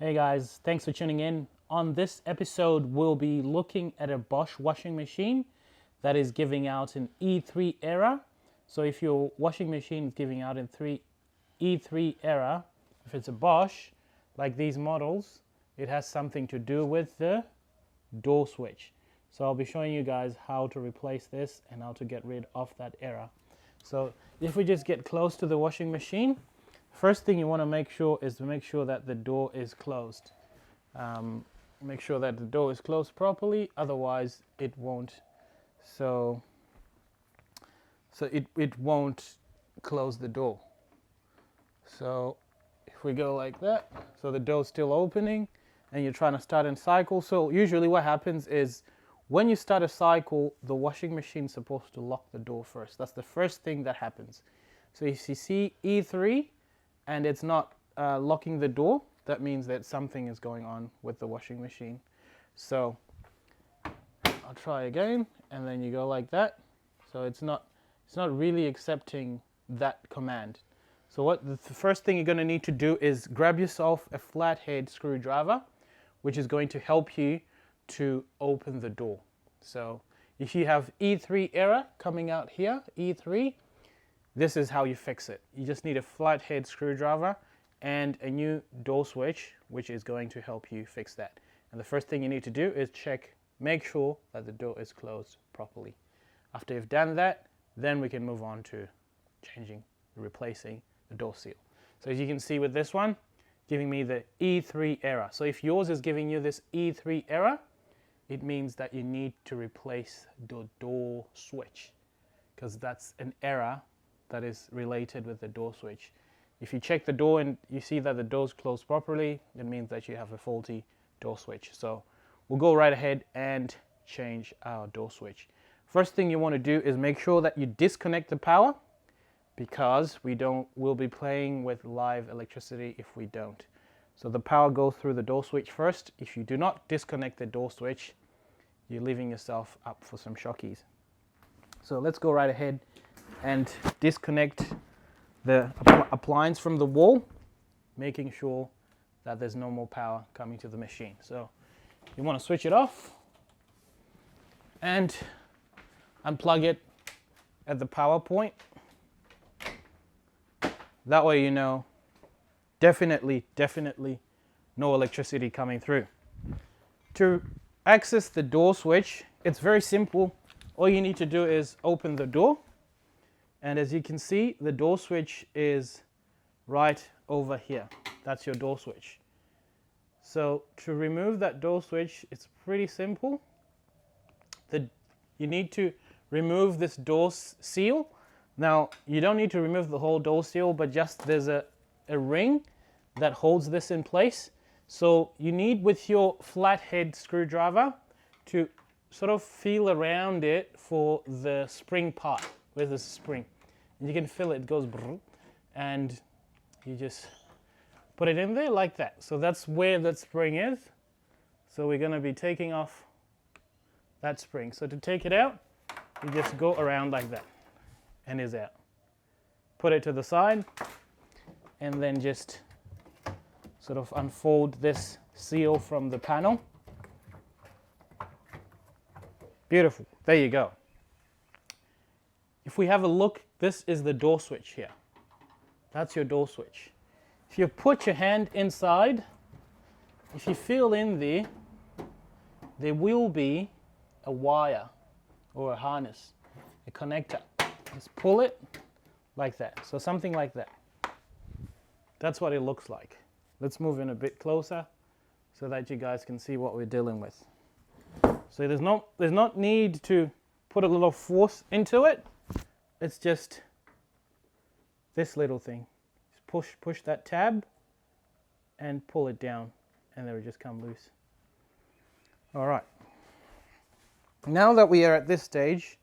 Hey guys, thanks for tuning in. On this episode, we'll be looking at a Bosch washing machine that is giving out an E3 error. So if your washing machine is giving out an E3 error, if it's a Bosch, like these models, it has something to do with the door switch. So I'll be showing you guys how to replace this and how to get rid of that error. So if we just get close to the washing machine, first thing you want to make sure is to make sure that the door is closed. Make sure that the door is closed properly, otherwise it won't. So it won't close the door. So if we go like that, so the door's still opening and you're trying to start a cycle. So usually what happens is when you start a cycle, the washing machine's supposed to lock the door first. That's the first thing that happens. So if you see E3 and it's not locking the door, that means that something is going on with the washing machine. So I'll try again, and then you go like that. So it's not really accepting that command. So what the first thing you're going to need to do is grab yourself a flathead screwdriver, which is going to help you to open the door. So if you have E3 error coming out here, E3, this is how you fix it. You just need a flathead screwdriver and a new door switch, which is going to help you fix that. And the first thing you need to do is make sure that the door is closed properly. After you've done that, then we can move on to replacing the door seal. So as you can see with this one, giving me the E3 error. So if yours is giving you this E3 error, it means that you need to replace the door switch, because that's an error that is related with the door switch. If you check the door and you see that the door's closed properly, it means that you have a faulty door switch. So we'll go right ahead and change our door switch. First thing you want to do is make sure that you disconnect the power, because we'll be playing with live electricity if we don't. So the power goes through the door switch first. If you do not disconnect the door switch, you're leaving yourself up for some shockies. So let's go right ahead and disconnect the appliance from the wall, making sure that there's no more power coming to the machine. So you want to switch it off and unplug it at the power point. That way you know definitely no electricity coming through. To access the door switch, it's very simple. All you need to do is open the door. And as you can see, the door switch is right over here. That's your door switch. So to remove that door switch, it's pretty simple. You need to remove this door seal. Now, you don't need to remove the whole door seal, but just there's a ring that holds this in place. So you need, with your flathead screwdriver, to sort of feel around it for the spring part. Where's the spring? And you can feel it goes brrr, and you just put it in there like that. So that's where that spring is. So we're going to be taking off that spring. So to take it out, you just go around like that, and it's out. Put it to the side, and then just sort of unfold this seal from the panel. Beautiful. There you go. If we have a look, this is the door switch here. That's your door switch. If you put your hand inside, if you feel in there will be a wire or a harness, a connector. Just pull it like that. So something like that. That's what it looks like. Let's move in a bit closer so that you guys can see what we're dealing with. So there's not need to put a little force into it. It's just this little thing. Just push that tab and pull it down, and it will just come loose. All right. Now that we are at this stage,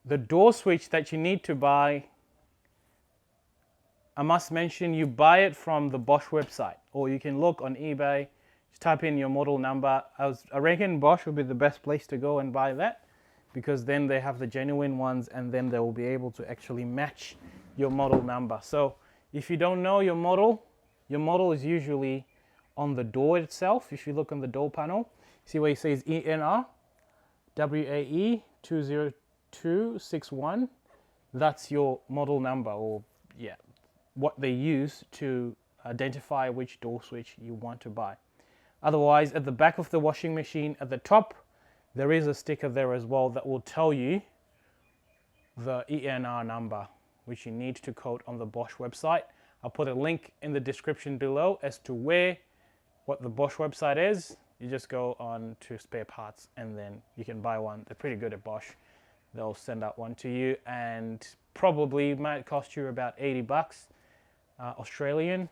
the door switch that you need to buy, I must mention, you buy it from the Bosch website, or you can look on eBay, just type in your model number. I reckon Bosch would be the best place to go and buy that, because then they have the genuine ones, and then they will be able to actually match your model number. So if you don't know your model is usually on the door itself. If you look on the door panel, see where it says ENR WAE 20261. That's your model number, or yeah, what they use to identify which door switch you want to buy. Otherwise, at the back of the washing machine at the top, there is a sticker there as well that will tell you the ENR number, which you need to quote on the Bosch website. I'll put a link in the description below as to what the Bosch website is. You just go on to spare parts and then you can buy one. They're pretty good at Bosch. They'll send out one to you, and probably might cost you about 80 bucks Australian.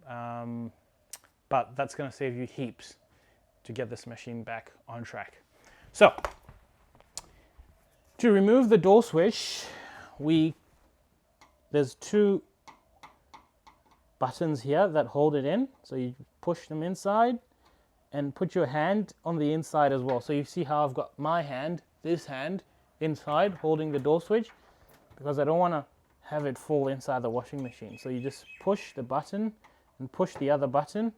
But that's going to save you heaps to get this machine back on track. So, to remove the door switch, there's two buttons here that hold it in. So you push them inside and put your hand on the inside as well. So you see how I've got my hand, this hand, inside holding the door switch, because I don't want to have it fall inside the washing machine. So you just push the button and push the other button,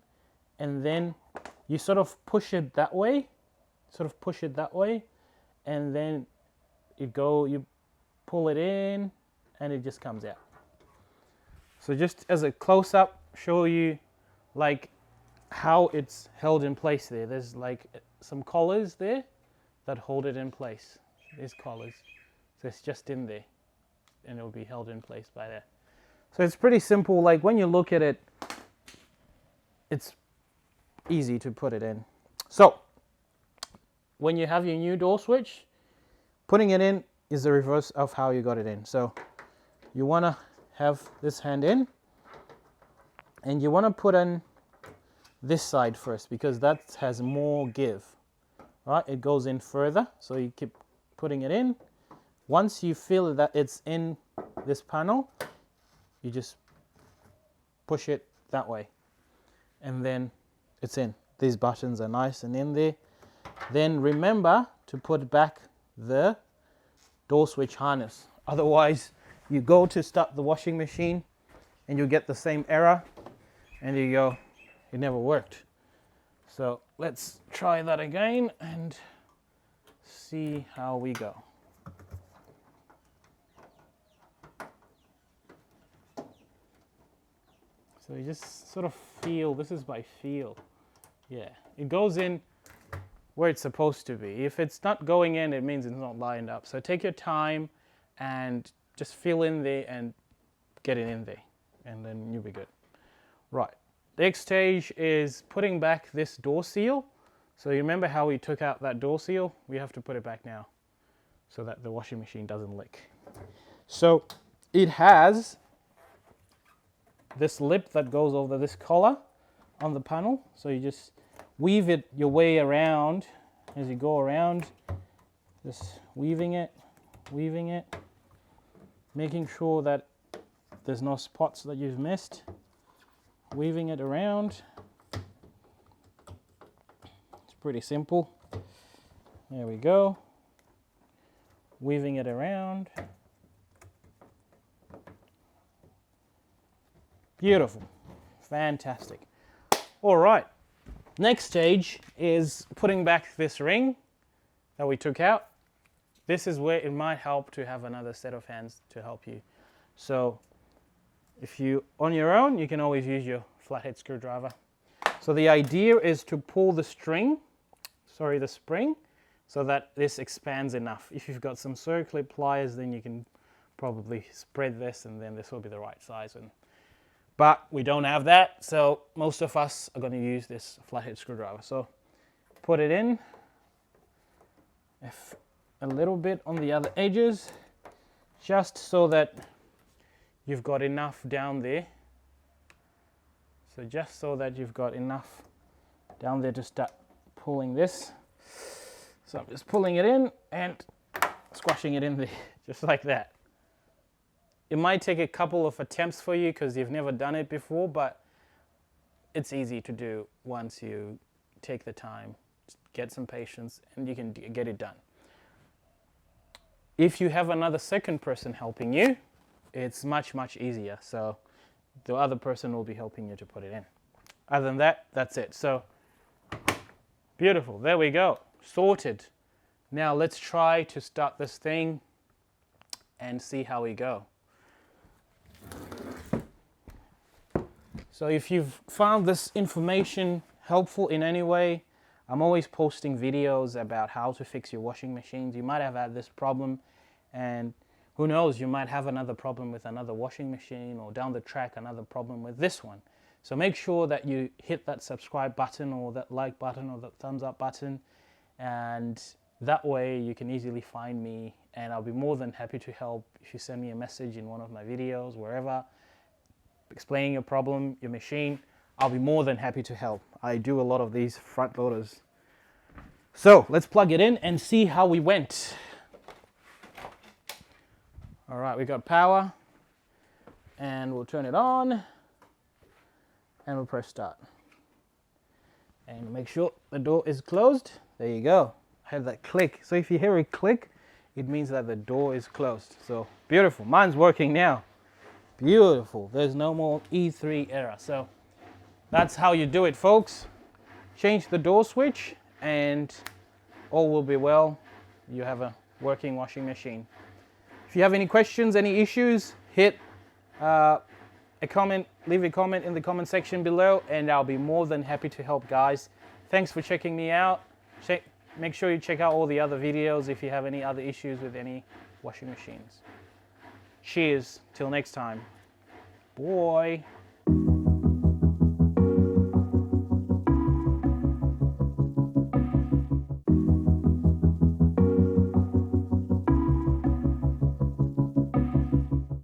and then you sort of push it that way, and then you pull it in and it just comes out. So just as a close-up, show you like how it's held in place there. There's like some collars there that hold it in place. There's collars. So it's just in there and it will be held in place by that. So it's pretty simple. Like when you look at it, it's easy to put it in. So when you have your new door switch, putting it in is the reverse of how you got it in. So you want to have this hand in, and you want to put in this side first because that has more give. Right? It goes in further, so you keep putting it in. Once you feel that it's in this panel, you just push it that way, and then it's in. These buttons are nice and in there. Then remember to put back the door switch harness. Otherwise, you go to start the washing machine and you get the same error and you go, it never worked. So let's try that again and see how we go. So you just sort of feel, this is by feel. Yeah, it goes in where it's supposed to be. If it's not going in, it means it's not lined up. So take your time and just feel in there and get it in there, and then you'll be good. Right, next stage is putting back this door seal. So you remember how we took out that door seal? We have to put it back now so that the washing machine doesn't leak. So it has this lip that goes over this collar on the panel. So you just weave it your way around as you go around, just weaving it, making sure that there's no spots that you've missed, weaving it around. It's pretty simple. There we go. Weaving it around. Beautiful. Fantastic. All right. Next stage is putting back this ring that we took out. This is where it might help to have another set of hands to help you. So if you on your own, you can always use your flathead screwdriver. So the idea is to pull the spring, so that this expands enough. If you've got some circlip pliers, then you can probably spread this and then this will be the right size. But we don't have that, so most of us are going to use this flathead screwdriver. So put it in, a little bit on the other edges, just so that you've got enough down there. So just so that you've got enough down there to start pulling this. So I'm just pulling it in and squashing it in there, just like that. It might take a couple of attempts for you because you've never done it before, but it's easy to do once you take the time, get some patience, and you can get it done. If you have another second person helping you, it's much, much easier. So the other person will be helping you to put it in. Other than that, that's it. So beautiful. There we go. Sorted. Now let's try to start this thing and see how we go. So if you've found this information helpful in any way, I'm always posting videos about how to fix your washing machines. You might have had this problem, and who knows, you might have another problem with another washing machine, or down the track another problem with this one. So make sure that you hit that subscribe button or that like button or that thumbs up button, and that way you can easily find me, and I'll be more than happy to help if you send me a message in one of my videos, wherever, explaining your problem, your machine. I'll be more than happy to help. I do a lot of these front loaders. So let's plug it in and see how we went. All right, we got power, and we'll turn it on, and we'll press start. And make sure the door is closed. There you go. I have that click. So if you hear a click, it means that the door is closed. So beautiful. Mine's working now. Beautiful. There's no more E3 error. So that's how you do it, folks. Change the door switch and all will be well. You have a working washing machine. If you have any questions, any issues, hit a comment, leave a comment in the comment section below, and I'll be more than happy to help, guys. Thanks for checking me out. Make sure you check out all the other videos if you have any other issues with any washing machines. Cheers, till next time. Bye.